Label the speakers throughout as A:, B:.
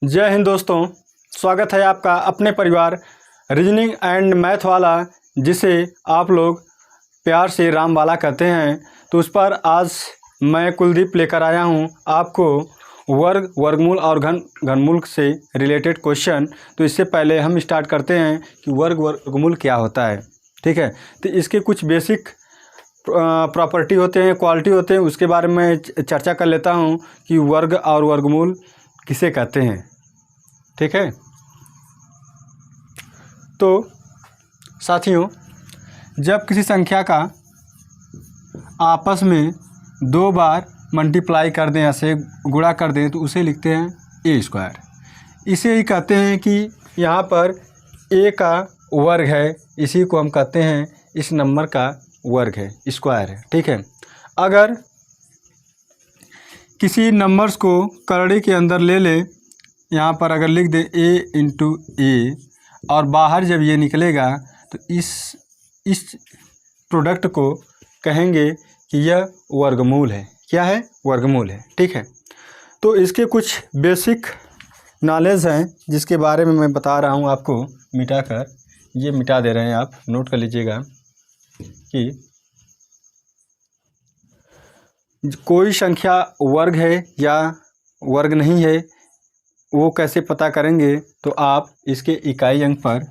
A: जय हिंद दोस्तों, स्वागत है आपका अपने परिवार रीजनिंग एंड मैथ वाला, जिसे आप लोग प्यार से राम वाला कहते हैं। तो उस पर आज मैं कुलदीप लेकर आया हूं आपको वर्ग, वर्गमूल और घनमूल से रिलेटेड क्वेश्चन। तो इससे पहले हम स्टार्ट करते हैं कि वर्ग, वर्गमूल क्या होता है। ठीक है, तो इसके कुछ बेसिक प्रॉपर्टी होते हैं, क्वालिटी होते हैं, उसके बारे में चर्चा कर लेता हूं कि वर्ग और वर्गमूल किसे कहते हैं। ठीक है, तो साथियों, जब किसी संख्या का आपस में दो बार मल्टीप्लाई कर दें, ऐसे गुणा कर दें, तो उसे लिखते हैं ए स्क्वायर। इसे ही कहते हैं कि यहाँ पर ए का वर्ग है, इसी को हम कहते हैं इस नंबर का वर्ग है, स्क्वायर है। ठीक है, अगर किसी नंबर्स को करड़ी के अंदर ले ले, यहाँ पर अगर लिख दे a इंटू ए, और बाहर जब ये निकलेगा तो इस प्रोडक्ट को कहेंगे कि यह वर्गमूल है। क्या है? वर्गमूल है। ठीक है, तो इसके कुछ बेसिक नॉलेज हैं जिसके बारे में मैं बता रहा हूँ आपको। मिटाकर ये मिटा दे रहे हैं, आप नोट कर लीजिएगा कि कोई संख्या वर्ग है या वर्ग नहीं है, वो कैसे पता करेंगे। तो आप इसके इकाई अंक पर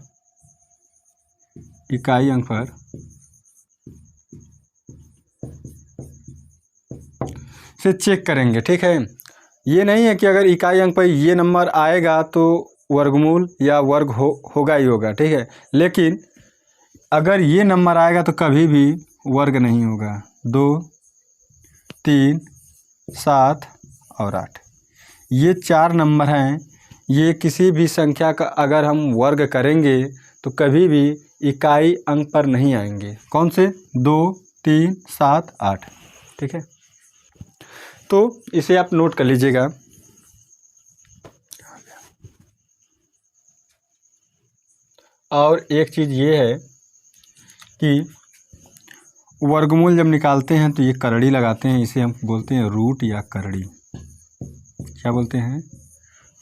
A: से चेक करेंगे। ठीक है, ये नहीं है कि अगर इकाई अंक पर ये नंबर आएगा तो वर्गमूल या वर्ग होगा ही होगा। ठीक है, लेकिन अगर ये नंबर आएगा तो कभी भी वर्ग नहीं होगा। 2, 3, 7 और 8, ये 4 नंबर हैं। ये किसी भी संख्या का अगर हम वर्ग करेंगे तो कभी भी इकाई अंक पर नहीं आएंगे। कौन से? 2, 3, 7, 8। ठीक है, तो इसे आप नोट कर लीजिएगा। और एक चीज़ ये है कि वर्गमूल जब निकालते हैं तो ये करड़ी लगाते हैं, इसे हम बोलते हैं रूट या करड़ी। क्या बोलते हैं?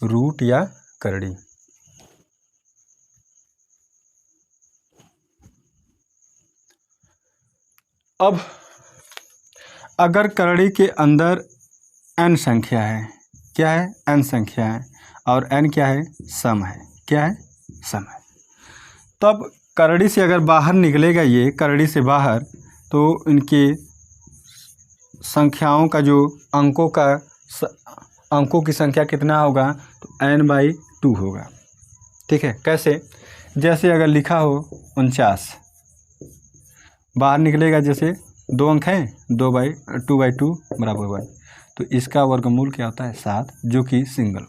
A: रूट या करड़ी। अब अगर करड़ी के अंदर n संख्या है, क्या है? n संख्या है, और n क्या है? सम है। क्या है? सम है। तब करड़ी से अगर बाहर निकलेगा, ये करड़ी से बाहर, तो इनके संख्याओं का जो अंकों की संख्या कितना होगा? तो n/2 होगा। ठीक है, कैसे? जैसे अगर लिखा हो 49, बाहर निकलेगा, जैसे 2 अंक हैं, 2/2 बराबर 1, तो इसका वर्गमूल क्या होता है? 7, जो कि सिंगल।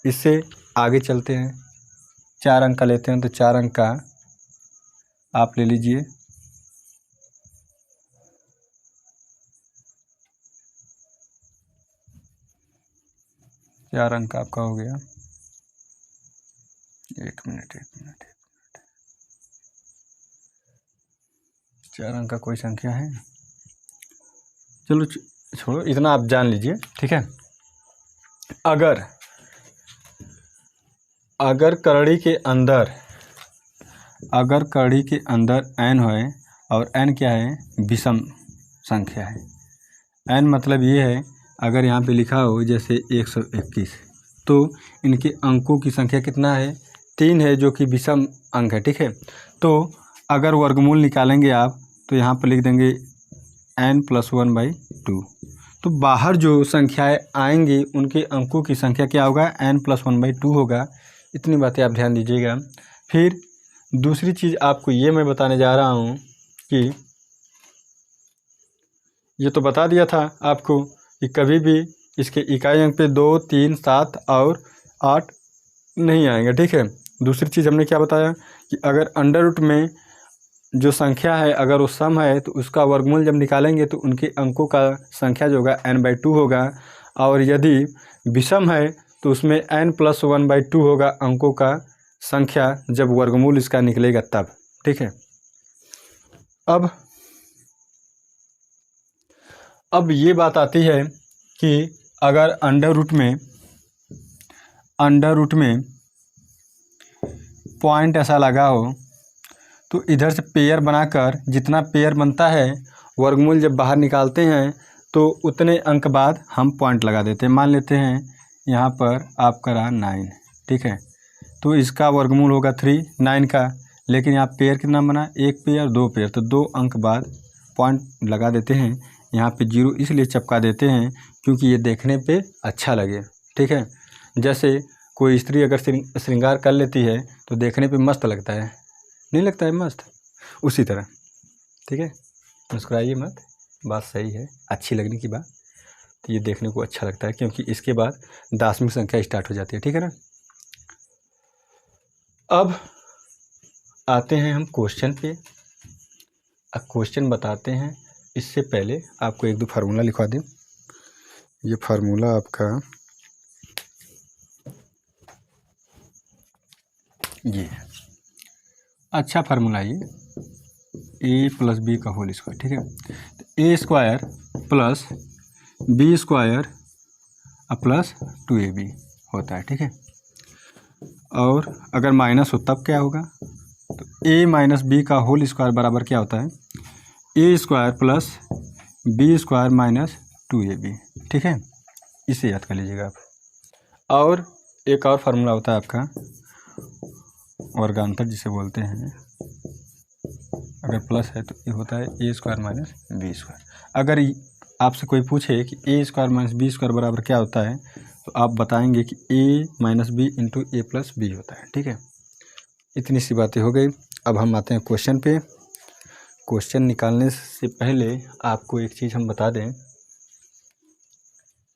A: इससे आगे चलते हैं, 4 अंक का लेते हैं, तो 4 अंक का आप ले लीजिए। चार अंक आपका हो गया। एक मिनट 4 अंक का कोई संख्या है? चलो छोड़ो, इतना आप जान लीजिए। ठीक है, अगर करड़ी के अंदर n है, और n क्या है? विषम संख्या है। n मतलब ये है, अगर यहाँ पे लिखा हो जैसे 121, तो इनके अंकों की संख्या कितना है? 3 है, जो कि विषम अंक है। ठीक है, तो अगर वर्गमूल निकालेंगे आप, तो यहाँ पर लिख देंगे n+1/2। तो बाहर जो संख्याएं आएंगी उनके अंकों की संख्या क्या होगा? n+1/2 होगा। इतनी बातें आप ध्यान दीजिएगा। फिर दूसरी चीज़ आपको ये मैं बताने जा रहा हूँ कि ये तो बता दिया था आपको कि कभी भी इसके इकाई अंक पे 2, 3, 7 और 8 नहीं आएंगे। ठीक है, दूसरी चीज़ हमने क्या बताया कि अगर अंडर रूट में जो संख्या है, अगर वो सम है, तो उसका वर्गमूल जब निकालेंगे तो उनके अंकों का संख्या जो होगा n/2 होगा, और यदि विषम है तो उसमें n+1/2 होगा अंकों का संख्या, जब वर्गमूल इसका निकलेगा तब। ठीक है, अब ये बात आती है कि अगर अंडर रूट में अंडर रूट में पॉइंट ऐसा लगा हो तो इधर से पेयर बनाकर जितना पेयर बनता है वर्गमूल जब बाहर निकालते हैं तो उतने अंक बाद हम पॉइंट लगा देते हैं। मान लेते हैं यहाँ पर आपका रहा 9, ठीक है, तो इसका वर्गमूल होगा 3 9 का, लेकिन यहाँ पेयर कितना बना, 1 पेयर 2 पेयर, तो 2 अंक बाद पॉइंट लगा देते हैं। यहाँ पे 0 इसलिए चिपका देते हैं क्योंकि ये देखने पे अच्छा लगे, ठीक है। जैसे कोई स्त्री अगर श्रृंगार कर लेती है तो देखने पे मस्त लगता है, नहीं लगता है मस्त, उसी तरह, ठीक है। मुस्कुराइए मत, बात सही है, अच्छी लगने की बात, तो ये देखने को अच्छा लगता है क्योंकि इसके बाद दाशमिक संख्या स्टार्ट हो जाती है, ठीक है ना। अब आते हैं हम क्वेश्चन पे। अब क्वेश्चन बताते हैं, इससे पहले आपको 1-2 फार्मूला लिखवा दें। ये फार्मूला आपका ये है, अच्छा फार्मूला ये a + b का होल स्क्वायर, ठीक है। a square plus b square plus 2ab होता है, ठीक है। और अगर माइनस हो तब क्या होगा, तो a - b का होल स्क्वायर बराबर क्या होता है, a square plus b square minus 2ab, ठीक है। इसे याद कर लीजिएगा आप। और एक और फार्मूला होता है आपका वर्गांतर जिसे बोलते हैं, अगर प्लस है तो ये होता है a square minus b square. अगर आपसे कोई पूछे कि a square minus b square बराबर क्या होता है तो आप बताएंगे कि a - b into a plus b होता है, ठीक है। इतनी सी बातें हो गई। अब हम आते हैं क्वेश्चन पे। क्वेश्चन निकालने से पहले आपको एक चीज़ हम बता दें,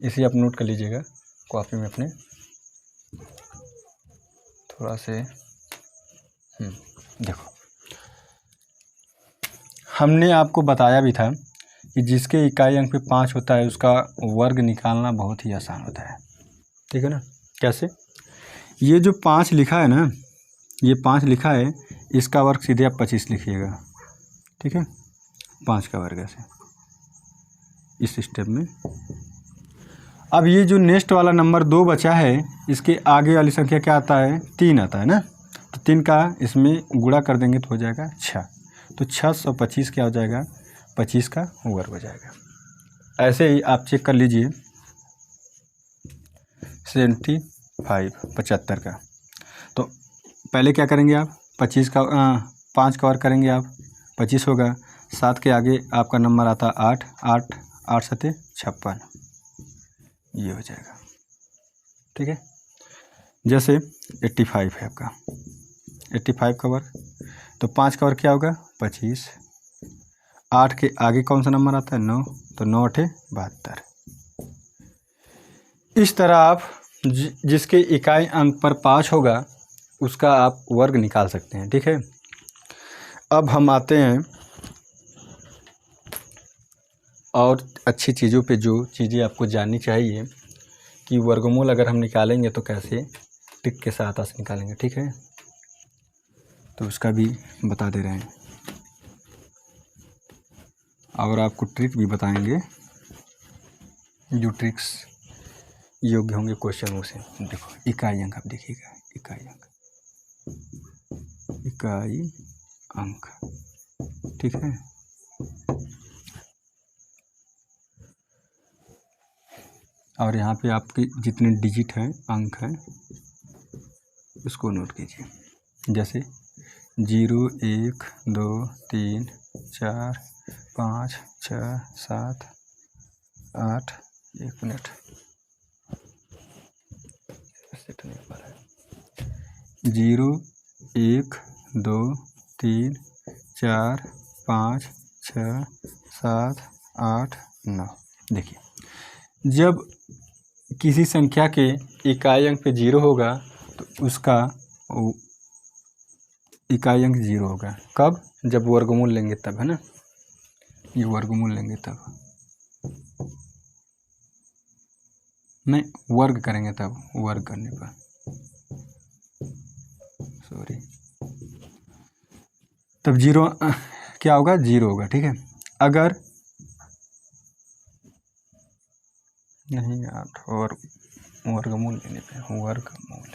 A: इसे आप नोट कर लीजिएगा कॉपी में अपने, थोड़ा से देखो, हमने आपको बताया भी था कि जिसके इकाई अंक पे 5 होता है उसका वर्ग निकालना बहुत ही आसान होता है, ठीक है ना। कैसे, ये जो 5 लिखा है ना, ये 5 लिखा है, इसका वर्ग सीधे आप 25 लिखिएगा, ठीक है। 5 का वर्ग ऐसे इस स्टेप में। अब ये जो नेक्स्ट वाला नंबर 2 बचा है, इसके आगे वाली संख्या क्या आता है, 3 आता है ना, तो 3 का इसमें गुणा कर देंगे तो हो जाएगा 6, तो 625 क्या हो जाएगा, 25 का वर्ग हो जाएगा। ऐसे ही आप चेक कर लीजिए 75 का, तो पहले क्या करेंगे आप, 5 का वर्ग करेंगे आप, 25 होगा, 7 के आगे आपका नंबर आता 8, 8 7 56, ये हो जाएगा, ठीक है। जैसे 85 है आपका, 85 का वर्ग, तो 5 का वर्ग क्या होगा, 25, 8 के आगे कौन सा नंबर आता है, 9, तो 9 8 72। इस तरह आप जिसके इकाई अंक पर 5 होगा उसका आप वर्ग निकाल सकते हैं, ठीक है। अब हम आते हैं और अच्छी चीज़ों पे, जो चीज़ें आपको जाननी चाहिए कि वर्गमूल अगर हम निकालेंगे तो कैसे ट्रिक के साथ ऐसे निकालेंगे, ठीक है, तो उसका भी बता दे रहे हैं और आपको ट्रिक भी बताएंगे जो ट्रिक्स योग्य होंगे क्वेश्चनों से। देखो इकाई अंक, आप देखिएगा इकाई अंक, इकाई अंक, ठीक है। और यहाँ पे आपके जितने डिजिट हैं, अंक हैं, उसको नोट कीजिए। जैसे 0 1 2 3 4 5 6 7 8, 1 मिनट 0 1 2 3 4 5 6 7 8 9। देखिए, जब किसी संख्या के इकाई अंक पे 0 होगा तो उसका इकाई अंक 0 होगा। कब? जब वर्गमूल लेंगे तब, है ना, ये वर्गमूल लेंगे तब, नहीं वर्ग करेंगे तब, वर्ग करने पर, सॉरी, तब 0 क्या होगा, 0 होगा, ठीक है। अगर नहीं 8 और वर्गमूल लेने पे, वर्गमूल,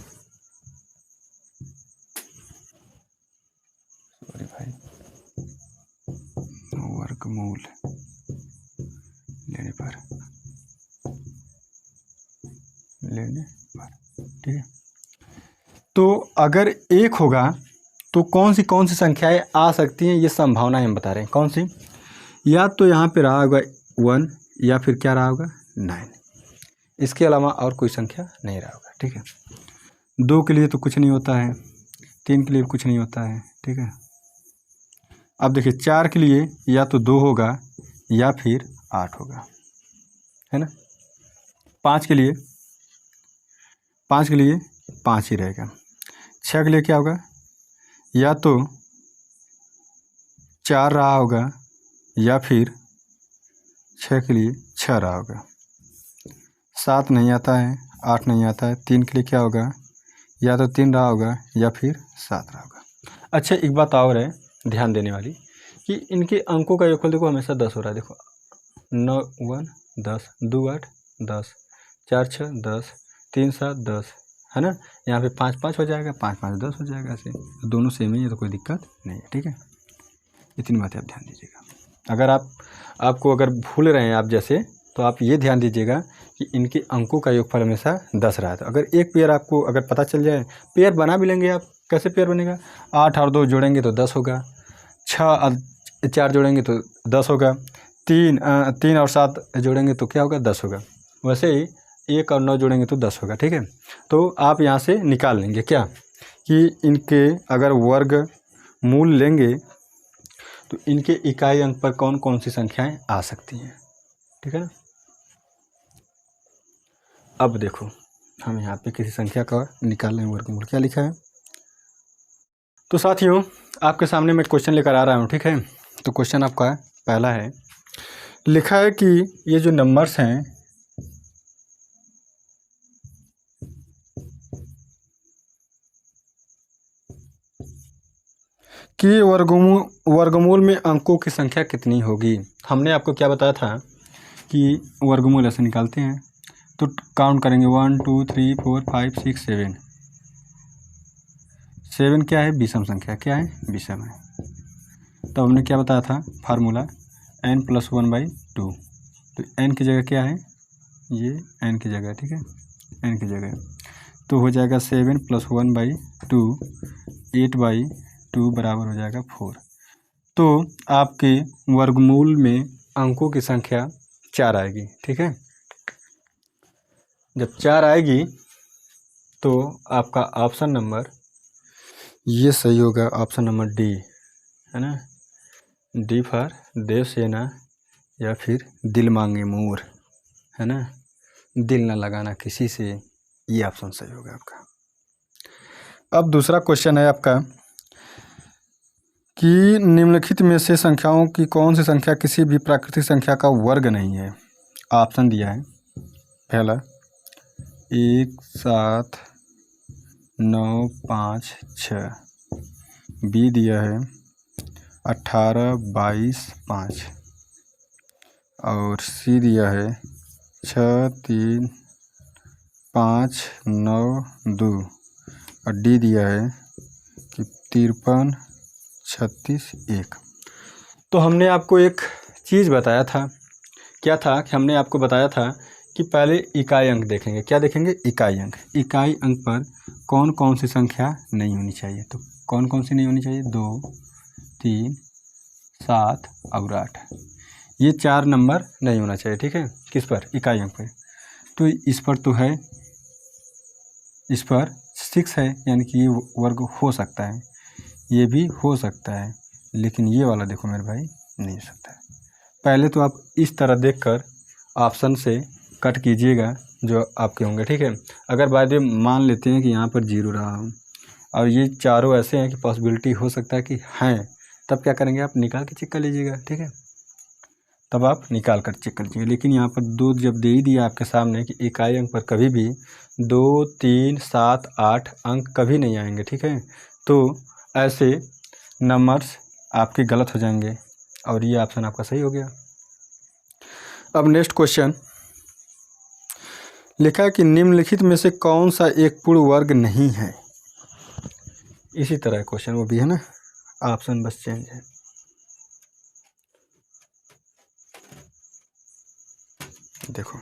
A: सॉरी भाई, वर्गमूल लेने पर, ठीक है। तो अगर एक होगा तो कौन सी संख्याएं आ सकती हैं, ये संभावनाएं हम बता रहे हैं। कौन सी? या तो यहाँ पे रहा होगा 1, या फिर क्या रहा होगा 9, इसके अलावा और कोई संख्या नहीं रहा होगा, ठीक है। 2 के लिए तो कुछ नहीं होता है, 3 के लिए कुछ नहीं होता है, ठीक है। अब देखिए 4 के लिए या तो 2 होगा या फिर 8 होगा, है ना। 5 के लिए 5 ही रहेगा। 6 के लिए क्या होगा? या तो 4 रहा होगा या फिर 6 के लिए 6 रहा होगा। 7 नहीं आता है, 8 नहीं आता है। 3 के लिए क्या होगा? या तो 3 रहा होगा या फिर 7 रहा होगा। अच्छा, एक बात और है ध्यान देने वाली कि इनके अंकों का योगफल देखो हमेशा 10 हो रहा है। देखो 9 1 10, 2 8 10, 4 6 10, 3 7 10, है ना। यहाँ पे 5 5 हो जाएगा, 5 5 10 हो जाएगा। ऐसे तो दोनों सेम ही है, तो कोई दिक्कत नहीं है, ठीक है। इतनी बातें आप ध्यान दीजिएगा। अगर आपको अगर भूल रहे हैं आप जैसे, तो आप ये ध्यान दीजिएगा कि इनके अंकों का योगफल हमेशा 10 रहा था। अगर एक पेयर आपको अगर पता चल जाए, पेयर बना भी लेंगे आप। कैसे पेयर बनेगा? 8 और 2 जोड़ेंगे तो 10 होगा, 6 और 4 जोड़ेंगे तो 10 होगा, 3 और 7 जोड़ेंगे तो क्या होगा? 10 होगा। वैसे ही 1 और 9 जोड़ेंगे तो 10 होगा, ठीक है। तो आप यहाँ से निकाल लेंगे क्या कि इनके अगर वर्ग मूल लेंगे तो इनके इकाई अंक पर कौन कौन सी संख्याएं आ सकती हैं, ठीक है ना। अब देखो हम यहाँ पे किसी संख्या का निकाल लें वर्गमूल। क्या लिखा है? तो साथियों आपके सामने मैं क्वेश्चन लेकर आ रहा हूँ, ठीक है। तो क्वेश्चन आपका पहला है, लिखा है कि ये जो नंबर्स हैं कि वर्गमूल में अंकों की संख्या कितनी होगी। हमने आपको क्या बताया था कि वर्गमूल ऐसे निकालते हैं, तो काउंट करेंगे 1 2 3 4 5 6 7। 7 क्या है? विषम संख्या। क्या है? विषम है। तो हमने क्या बताया था फार्मूला? n+1/2। तो n की जगह क्या है? ये n की जगह, ठीक है, n की जगह। तो हो जाएगा 7 + 1/2, 8/2 बराबर हो जाएगा 4। तो आपके वर्गमूल में अंकों की संख्या 4 आएगी, ठीक है। जब 4 आएगी तो आपका ऑप्शन नंबर ये सही होगा, ऑप्शन नंबर डी, है ना। डी फॉर देवसेना या फिर दिल मांगे मोर, है ना। दिल ना लगाना किसी से, ये ऑप्शन सही होगा आपका। अब दूसरा क्वेश्चन है आपका कि निम्नलिखित में से संख्याओं की कौन सी संख्या किसी भी प्राकृतिक संख्या का वर्ग नहीं है। ऑप्शन दिया है, पहला 1 7 9 5 6, बी दिया है 18 22 5, और सी दिया है 6 3 5 9 2, और डी दिया है कि 53 36 1। तो हमने आपको एक चीज़ बताया था, क्या था कि हमने आपको बताया था कि पहले इकाई अंक देखेंगे। क्या देखेंगे? इकाई अंक। इकाई अंक पर कौन कौन सी संख्या नहीं होनी चाहिए। तो कौन कौन सी नहीं होनी चाहिए? 2 3 7 और 8, ये 4 नंबर नहीं होना चाहिए, ठीक है। किस पर? इकाई अंक पर। तो इस पर तो है, इस पर 6 है, यानी कि ये वर्ग हो सकता है, ये भी हो सकता है, लेकिन ये वाला देखो मेरे भाई नहीं हो सकता है। पहले तो आप इस तरह देखकर ऑप्शन से कट कीजिएगा जो आपके होंगे, ठीक है। अगर बाद में मान लेते हैं कि यहाँ पर 0 रहा हो और ये चारों ऐसे हैं कि पॉसिबिलिटी हो सकता है कि हैं, तब क्या करेंगे? आप निकाल के चेक कर लीजिएगा, ठीक है। तब आप निकाल कर चेक कर लीजिए। लेकिन यहाँ पर 2 जब दे ही दिया आपके सामने कि इकाई अंक पर कभी भी 2 3 7 8 अंक कभी नहीं आएंगे, ठीक है। तो ऐसे नंबर्स आपके गलत हो जाएंगे और ये ऑप्शन आपका सही हो गया। अब नेक्स्ट क्वेश्चन लिखा है कि निम्नलिखित में से कौन सा एक पूर्ण वर्ग नहीं है। इसी तरह क्वेश्चन वो भी है ना, ऑप्शन बस चेंज है। देखो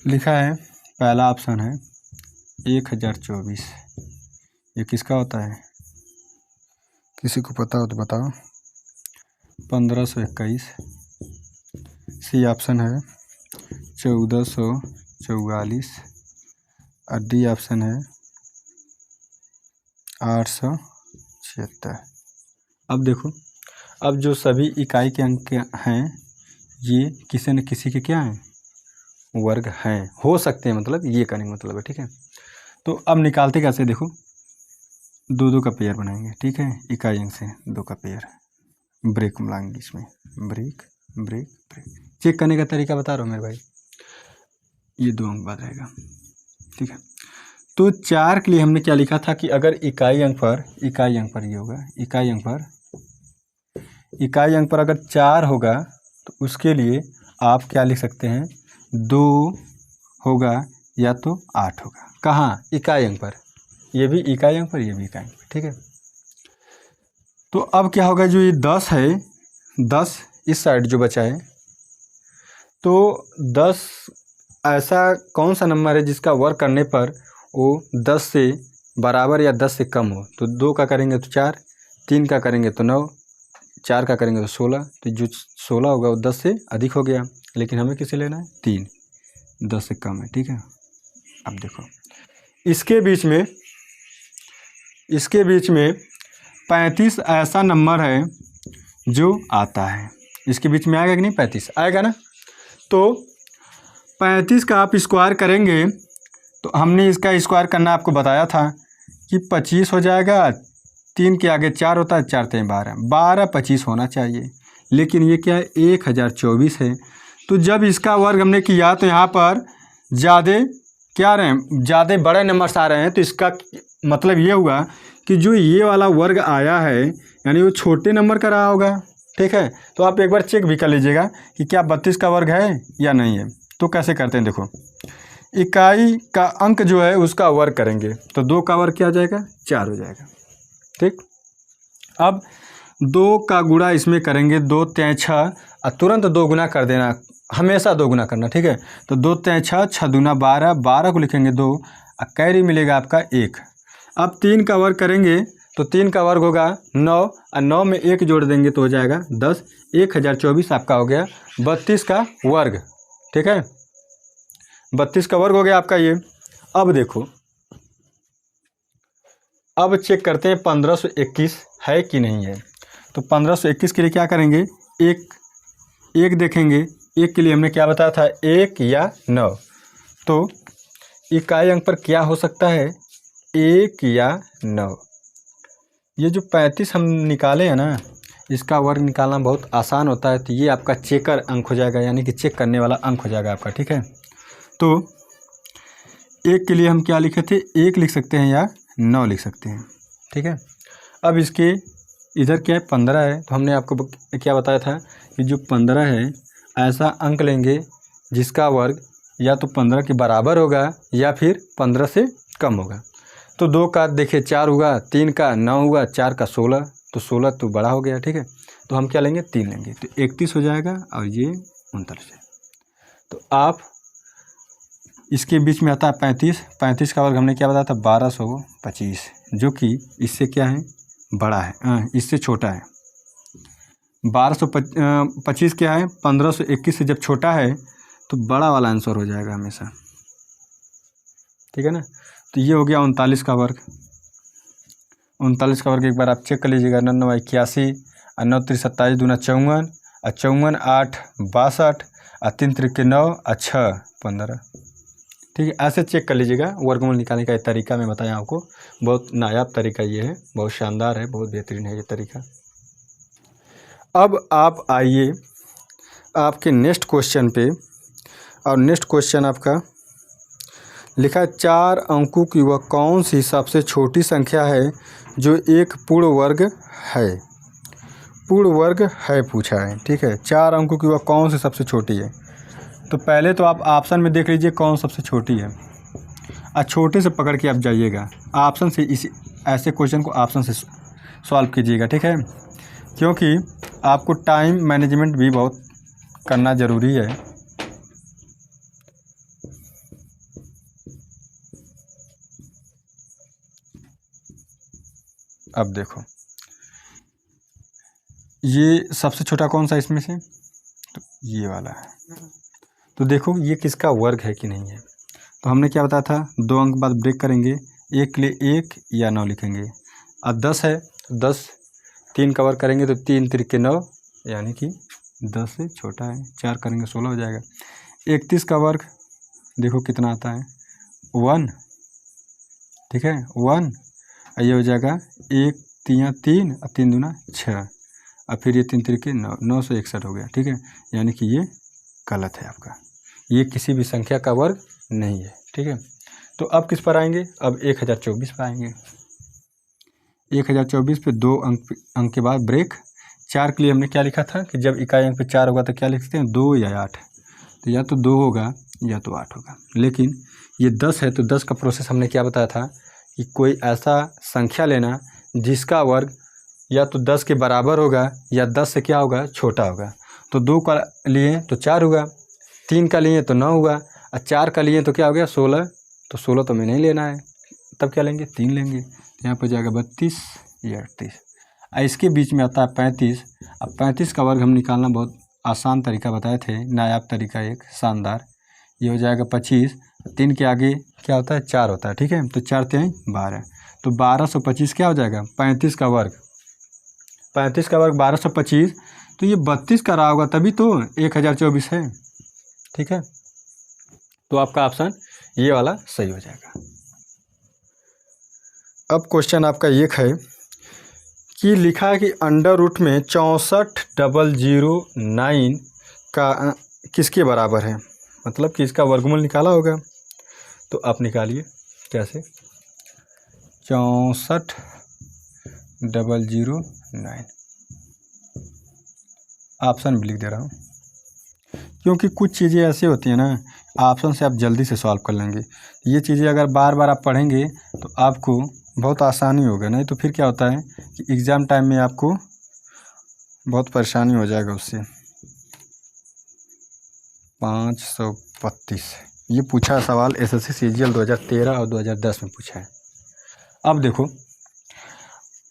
A: लिखा है, पहला ऑप्शन है 1024। ये किसका होता है, किसी को पता हो तो बताओ। 1521। सी ऑप्शन है 1444 और डी ऑप्शन है 876। अब देखो, अब जो सभी इकाई के अंक हैं ये किसी न किसी के क्या हैं, वर्ग हैं, हो सकते हैं, मतलब ये करने का मतलब है, ठीक है। तो अब निकालते कैसे, देखो दो दो का पेयर बनाएंगे, ठीक है, इकाई अंक से दो का पेयर, ब्रेक मिलाएंगे इसमें, ब्रेक ब्रेक ब्रेक। चेक करने का तरीका बता रहा हूँ मेरे भाई, ये दो अंक बाद रहेगा, ठीक है। तो 4 के लिए हमने क्या लिखा था कि अगर इकाई अंक पर ये होगा, इकाई अंक पर अगर 4 होगा तो उसके लिए आप क्या लिख सकते हैं, 2 होगा या तो 8 होगा। कहाँ, इकाई अंक पर, ये भी इकाई अंक पर, ये भी इकाई अंक पर, ठीक है। तो अब क्या होगा, जो ये 10 है, 10 इस साइड जो बचा है, तो 10 ऐसा कौन सा नंबर है जिसका वर्ग करने पर वो 10 से बराबर या 10 से कम हो। तो 2 का करेंगे तो 4, 3 का करेंगे तो 9, 4 का करेंगे तो 16। तो जो 16 होगा वो 10 से अधिक हो गया, लेकिन हमें किसे लेना है, 3, 10 से कम है, ठीक है। अब देखो इसके बीच में 35 ऐसा नंबर है जो आता है, इसके बीच में आएगा कि नहीं, 35 आएगा ना। तो 35 का आप स्क्वायर करेंगे तो हमने इसका स्क्वायर करना आपको बताया था कि 25 हो जाएगा, 3 के आगे 4 होता है, 4 3 12, 12 25 होना चाहिए, लेकिन ये क्या है, 1024 है। तो जब इसका वर्ग हमने किया तो यहाँ पर ज़्यादा क्या रहे हैं, ज़्यादा बड़े नंबर्स आ रहे हैं, तो इसका मतलब ये हुआ कि जो ये वाला वर्ग आया है यानी वो छोटे नंबर का रहा होगा, ठीक है। तो आप एक बार चेक भी कर लीजिएगा कि क्या 32 का वर्ग है या नहीं है। तो कैसे करते हैं, देखो इकाई का अंक जो है उसका वर्ग करेंगे तो 2 का वर्ग क्या हो जाएगा, 4 हो जाएगा, ठीक। अब 2 का गुणा इसमें करेंगे, 2 3 6, तुरंत 2 गुना कर देना, हमेशा 2 गुना करना, ठीक है। तो 2 3 6, 6 दूना 12, 12 को लिखेंगे 2, कैरी मिलेगा आपका 1। अब 3 का वर्ग करेंगे तो 3 का वर्ग होगा 9, और 9 में 1 जोड़ देंगे तो हो जाएगा 10। 1024 आपका हो गया 32 का वर्ग, ठीक है, 32 का वर्ग हो गया आपका ये। अब देखो, अब चेक करते हैं 1521 है कि नहीं है। तो 1521 के लिए क्या करेंगे, एक देखेंगे, एक के लिए हमने क्या बताया था, 1 या 9। तो इकाई अंक पर क्या हो सकता है, 1 या 9। ये जो 35 हम निकाले हैं ना, इसका वर्ग निकालना बहुत आसान होता है। तो ये आपका चेकर अंक हो जाएगा, यानी कि चेक करने वाला अंक हो जाएगा आपका, ठीक है। तो 1 के लिए हम क्या लिखे थे, 1 लिख सकते हैं या 9 लिख सकते हैं, ठीक है। अब इसके इधर क्या है, 15 है, तो हमने आपको क्या बताया था कि जो 15 है ऐसा अंक लेंगे जिसका वर्ग या तो 15 के बराबर होगा या फिर 15 से कम होगा। तो 2 का देखिए 4 हुआ, 3 का 9 हुआ, 4 का 16, तो 16 तो बड़ा हो गया, ठीक है। तो हम क्या लेंगे, 3 लेंगे, तो 31 हो जाएगा और ये 39 है। तो आप इसके बीच में आता है 35 का वर्ग हमने क्या बताया था, 1225, जो कि इससे क्या है, बड़ा है, इससे छोटा है। 1225 क्या है, 1521 से जब छोटा है तो बड़ा वाला आंसर हो जाएगा हमेशा, ठीक है ना। तो ये हो गया 39 का वर्ग। 39 का वर्ग एक बार आप चेक कर लीजिएगा, 9 9 81, 9 3 27, दूना 54, 54 8 62, 3 3 9, 6 15, ठीक है। ऐसे चेक कर लीजिएगा। वर्गमूल निकालने का तरीका मैं बताया आपको, बहुत नायाब तरीका ये है, बहुत शानदार है, बहुत बेहतरीन है ये तरीका। अब आप आइए आपके नेक्स्ट क्वेश्चन पे, और नेक्स्ट क्वेश्चन आपका लिखा है 4 अंकों की वह कौन सी सबसे छोटी संख्या है जो एक पूर्ण वर्ग है। पूर्ण वर्ग है पूछा है, ठीक है। 4 अंकों की वह कौन सी सबसे छोटी है। तो पहले तो आप ऑप्शन में देख लीजिए कौन सबसे छोटी है, और छोटे से पकड़ के आप जाइएगा ऑप्शन से। इसी ऐसे क्वेश्चन को ऑप्शन से सॉल्व कीजिएगा, ठीक है, क्योंकि आपको टाइम मैनेजमेंट भी बहुत करना ज़रूरी है। अब देखो ये सबसे छोटा कौन सा इसमें से, तो ये वाला है। तो देखो ये किसका वर्ग है कि नहीं है। तो हमने क्या बताया था, 2 अंक बाद ब्रेक करेंगे, 1 के लिए 1 या 9 लिखेंगे। अब 10 है तो 10 3 कवर करेंगे तो 3 त्रिके 9, यानी कि 10 से छोटा है। 4 करेंगे 16 हो जाएगा। 31 का वर्ग देखो कितना आता है, 1, ठीक है 1। ये हो जाएगा 1 3 3 और 3 दूना 6, और फिर ये 3 त्रिके 9, 961 हो गया, ठीक है। यानी कि ये गलत है आपका, ये किसी भी संख्या का वर्ग नहीं है, ठीक है। तो अब किस पर आएंगे, अब 1024 पर आएंगे। 1024 पे 2 अंक के बाद ब्रेक। 4 के लिए हमने क्या लिखा था कि जब इकाई अंक पे 4 होगा तो क्या लिखते हैं, 2 या 8। तो या तो 2 होगा या तो 8 होगा। लेकिन ये 10 है तो 10 का प्रोसेस हमने क्या बताया था कि कोई ऐसा संख्या लेना जिसका वर्ग या तो 10 के बराबर होगा या 10 से क्या होगा, छोटा होगा। तो 2 का लिए तो 4 होगा, 3 का लिए तो 9 होगा, और 4 का लिए तो क्या हो गया, 16। तो 16 तो हमें नहीं लेना है, तब क्या लेंगे, 3 लेंगे। तो यहाँ पर जाएगा 32 या 38। इसके बीच में आता है 35। अब 35 का वर्ग हम निकालना बहुत आसान तरीका बताए थे, नायाब तरीका एक शानदार। ये हो जाएगा 25, 3 के आगे क्या होता है, 4 होता है, ठीक है। तो 4 3 12, तो 1225 क्या हो जाएगा, 35 का वर्ग। 35 का वर्ग 1225, तो ये 32 का रहा होगा, तभी तो 1024 है, ठीक है। तो आपका ऑप्शन ये वाला सही हो जाएगा। अब क्वेश्चन आपका एक है कि लिखा है कि अंडर रूट में 64,009 का किसके बराबर है, मतलब कि इसका वर्गमूल निकाला होगा। तो आप निकालिए कैसे, 64,009 ऑप्शन भी लिख दे रहा हूँ, क्योंकि कुछ चीज़ें ऐसी होती हैं ना ऑप्शन से आप जल्दी से सॉल्व कर लेंगे। ये चीज़ें अगर बार बार आप पढ़ेंगे तो आपको बहुत आसानी होगा, नहीं तो फिर क्या होता है कि एग्ज़ाम टाइम में आपको बहुत परेशानी हो जाएगा उससे। 532 ये पूछा सवाल एसएससी सीजीएल 2013 और 2010 में पूछा है। अब देखो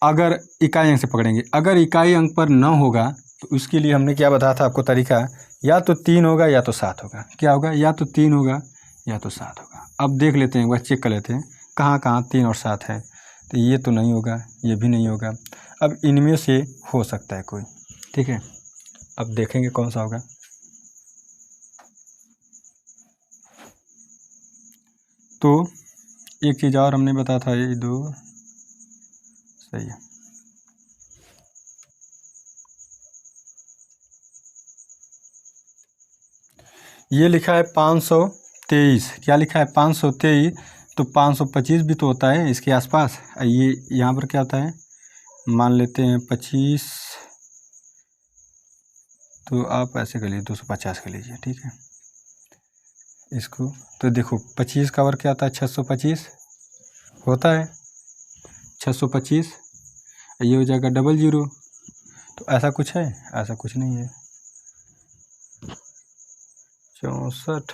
A: अगर इकाई अंक से पकड़ेंगे, अगर इकाई अंक पर 9 होगा तो उसके लिए हमने क्या बताया था आपको तरीका, या तो 3 होगा या तो 7 होगा। क्या होगा, या तो 3 होगा या तो 7 होगा। अब देख लेते हैं, एक बार चेक कर लेते हैं कहाँ कहाँ 3 और 7 है। तो ये तो नहीं होगा, ये भी नहीं होगा। अब इनमें से हो सकता है कोई, ठीक है। अब देखेंगे कौन सा होगा। तो एक चीज़ और हमने बताया था, ये 2 सही है। ये लिखा है 523, क्या लिखा है 523, तो 525 भी तो होता है इसके आसपास। ये यहाँ पर क्या होता है, मान लेते हैं 25, तो आप ऐसे कर लीजिए 250 कर लीजिए, ठीक है इसको। तो देखो 25 का वर्ग क्या होता है, 625 होता है, 625। ये हो जाएगा 00। तो ऐसा कुछ है, ऐसा कुछ नहीं है। 64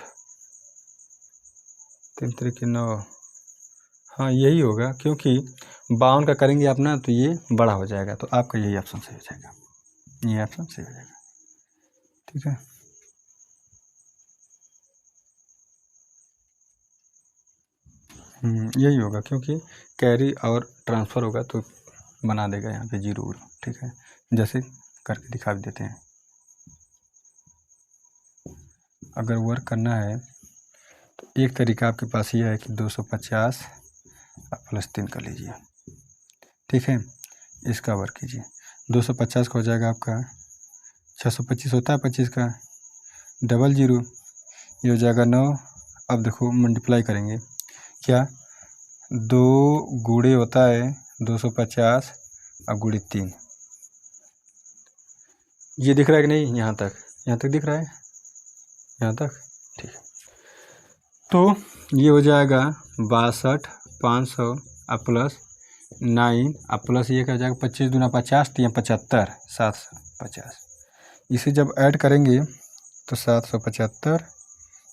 A: 3 त्रिके 9, हाँ यही होगा, क्योंकि 52 का करेंगे आप ना तो ये बड़ा हो जाएगा। तो आपका यही ऑप्शन सही हो जाएगा, ये ऑप्शन सही हो जाएगा, ठीक है। यही होगा, क्योंकि कैरी और ट्रांसफ़र होगा तो बना देगा यहाँ पे 0, ठीक है। जैसे करके दिखा भी देते हैं। अगर वर्क करना है तो एक तरीका आपके पास ये है कि 250 प्लस 3 कर लीजिए, ठीक है। इसका वर्क कीजिए, 250 का हो जाएगा आपका 625 होता है 25 का, 00 ये हो जाएगा 9। अब देखो मल्टीप्लाई करेंगे, क्या 2 गुणे होता है 250 और गुणे 3, ये दिख रहा है कि नहीं, यहाँ तक दिख रहा है, यहाँ तक ठीक है, तो ये हो जाएगा 62 500 अब प्लस 9 अब प्लस ये क्या हो जाएगा 25 दूना 50 तो 75 750। इसे जब ऐड करेंगे तो 775,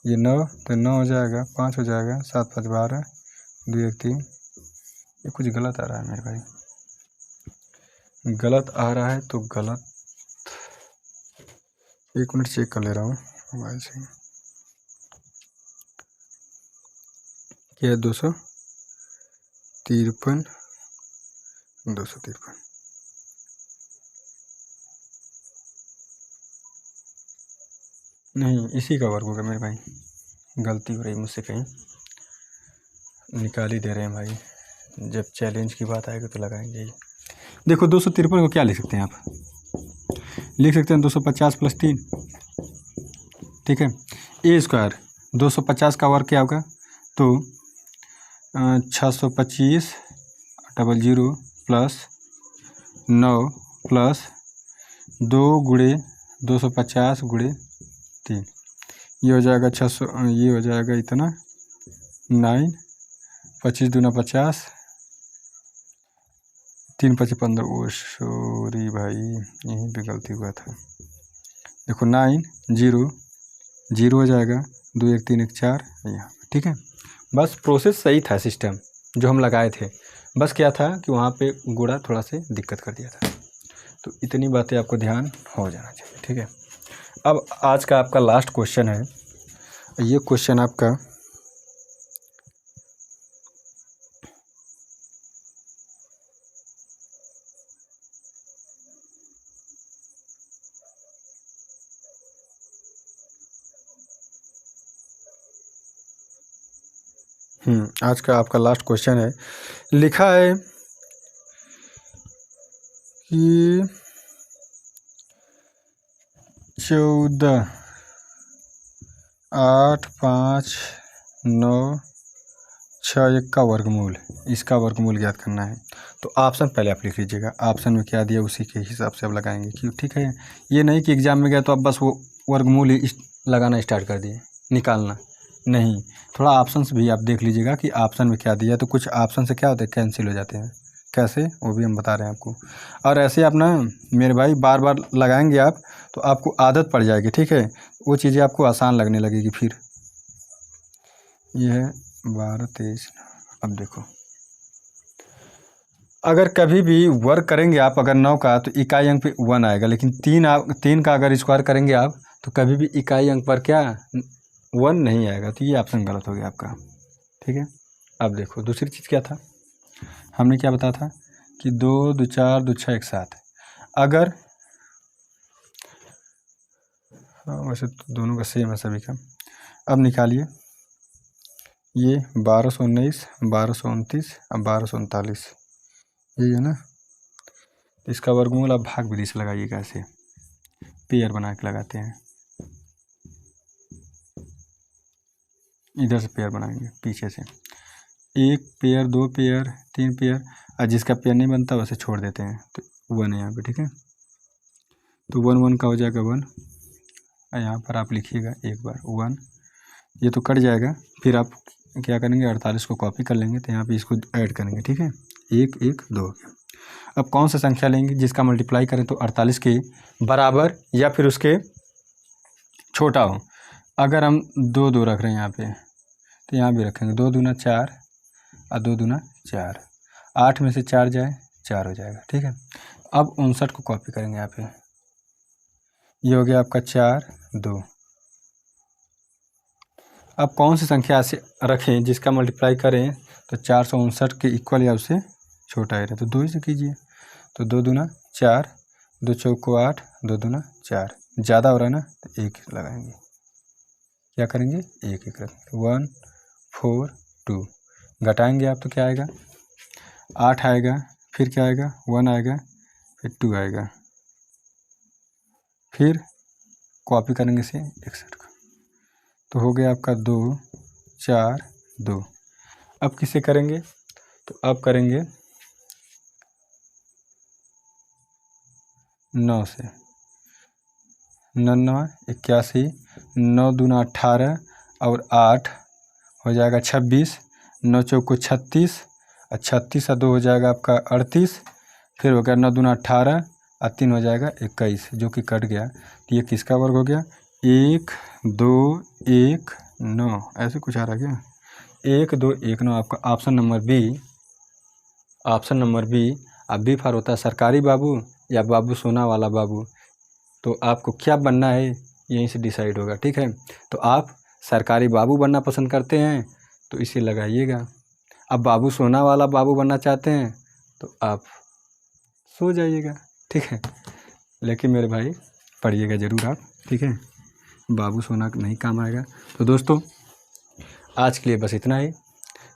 A: ये 9 तो 9 हो जाएगा, 5 हो जाएगा, 7 5 12, 2 1 3। ये कुछ गलत आ रहा है मेरे भाई, गलत आ रहा है तो गलत, 1 मिनट चेक कर ले रहा हूँ मोबाइल से। क्या है 253 253। नहीं, इसी का वर्क होगा मेरे भाई, गलती हो रही मुझसे कहीं, निकाल ही दे रहे हैं भाई, जब चैलेंज की बात आएगी तो लगाएंगे ही। देखो 253 को क्या लिख सकते हैं आप, लिख सकते हैं 250 + 3, ठीक है। ए स्क्वायर 250 का वर्ग क्या होगा, तो 625 00 प्लस 9 प्लस 2 गुणे 250 गुणे 3, ये हो जाएगा 600, ये हो जाएगा इतना 9, 25 दूना 50, 3 5 15। ओ सॉरी भाई, यहीं पे गलती हुआ था। देखो 9 0 0 हो जाएगा, 2 1 3 1 4 यहाँ, ठीक है। बस प्रोसेस सही था, सिस्टम जो हम लगाए थे, बस क्या था कि वहाँ पे गुणा थोड़ा से दिक्कत कर दिया था। तो इतनी बातें आपको ध्यान हो जाना चाहिए, ठीक है। अब आज का आपका लास्ट क्वेश्चन है, ये क्वेश्चन आपका आज का आपका लास्ट क्वेश्चन है। लिखा है कि 14 8 5 9 6 1 का वर्गमूल, इसका वर्गमूल ज्ञात करना है। तो ऑप्शन पहले आप लिख लीजिएगा, ऑप्शन में क्या दिया उसी के हिसाब से आप लगाएंगे, क्यों, ठीक है। ये नहीं कि एग्जाम में गया तो आप बस वो वर्गमूल ही लगाना स्टार्ट कर दिए, निकालना नहीं, थोड़ा ऑप्शन भी आप देख लीजिएगा कि ऑप्शन में क्या दिया। तो कुछ ऑप्शन से क्या होता है, कैंसिल हो जाते हैं, कैसे वो भी हम बता रहे हैं आपको। और ऐसे आप ना मेरे भाई बार बार लगाएंगे आप तो आपको आदत पड़ जाएगी, ठीक है, वो चीज़ें आपको आसान लगने लगेगी फिर। ये है 12 23। अब देखो, अगर कभी भी वर्क करेंगे आप अगर 9 का तो इकाई अंक पे 1 आएगा, लेकिन 3 का अगर स्क्वायर करेंगे आप तो कभी भी इकाई अंक पर क्या 1 नहीं आएगा। तो ये ऑप्शन गलत हो गया आपका, ठीक है। अब देखो दूसरी चीज़ क्या था, हमने क्या बताया था कि 2 2 4 2 6 1 7। अगर वैसे तो दोनों का सेम है सभी का। अब निकालिए, ये 1219 1229 और 1239, यही है ना। इसका वर्गमूल आप भाग विधि से लगाइएगा, ऐसे पेयर बना के लगाते हैं, इधर से पेयर बनाएंगे पीछे से, 1 पेयर 2 पेयर 3 पेयर, और जिसका पेयर नहीं बनता वैसे छोड़ देते हैं। तो 1 है यहाँ पे, ठीक है। तो 1 1 का हो जाएगा 1, और यहाँ पर आप लिखिएगा एक बार 1, ये तो कट जाएगा, फिर आप क्या करेंगे 48 को कॉपी कर लेंगे, तो यहाँ पे इसको ऐड करेंगे, ठीक है। 1 1 2। अब कौन सा संख्या लेंगे जिसका मल्टीप्लाई करें तो 48 के बराबर या फिर उसके छोटा हो। अगर हम 2 2 रख रहे हैं यहाँ पे तो यहाँ भी रखेंगे, 2 दूना 4 और 2 दूना 4, 8 में से 4 जाए 4 हो जाएगा, ठीक है। अब 59 को कॉपी करेंगे यहाँ पे, ये हो गया आपका 4 2। अब कौन सी संख्या ऐसे रखें जिसका मल्टीप्लाई करें तो 459 के इक्वल या उससे छोटा ही रहे, तो 2 ही से कीजिए। तो 2 दूना 4, 2 चौको 8, 2 दूना 4, ज़्यादा हो रहा है ना तो 1 लगाएंगे, क्या करेंगे 1 1 रखेंगे, 1 4 2, घटाएंगे आप तो क्या आएगा 8 आएगा, फिर क्या आएगा 1 आएगा, फिर 2 आएगा, फिर कॉपी करेंगे से 61 का, तो हो गया आपका 2 4 2। अब किसे करेंगे, तो अब करेंगे 9 से, 99 81, 9 दूना 18 और 8 हो जाएगा 26, 9 चौको 36 और 36 और 2 हो जाएगा आपका 38, फिर हो गया 9 दूना 18 और 3 हो जाएगा 21, जो कि कट गया। तो ये किसका वर्ग हो गया? 1 2 1 9, ऐसे कुछ आ रहा क्या? 1 2 1 9 आपका option number B. Option number B. अब बी फॉर होता है सरकारी बाबू या बाबू सोना वाला बाबू। तो आपको क्या बनना है यहीं से डिसाइड होगा, ठीक है। तो आप सरकारी बाबू बनना पसंद करते हैं तो इसे लगाइएगा। अब बाबू सोना वाला बाबू बनना चाहते हैं तो आप सो जाइएगा, ठीक है। लेकिन मेरे भाई पढ़िएगा ज़रूर आप, ठीक है। बाबू सोना नहीं काम आएगा। तो दोस्तों आज के लिए बस इतना ही।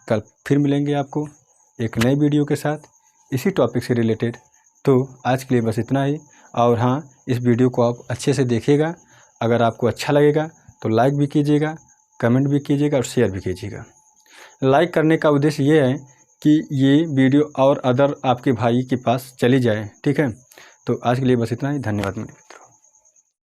A: कल फिर मिलेंगे आपको एक नई वीडियो के साथ इसी टॉपिक से रिलेटेड। तो आज के लिए बस इतना ही। और हाँ, इस वीडियो को आप अच्छे से देखिएगा। अगर आपको अच्छा लगेगा तो लाइक भी कीजिएगा, कमेंट भी कीजिएगा और शेयर भी कीजिएगा। लाइक करने का उद्देश्य ये है कि ये वीडियो और अदर आपके भाई के पास चली जाए, ठीक है। तो आज के लिए बस इतना ही। धन्यवाद मेरे।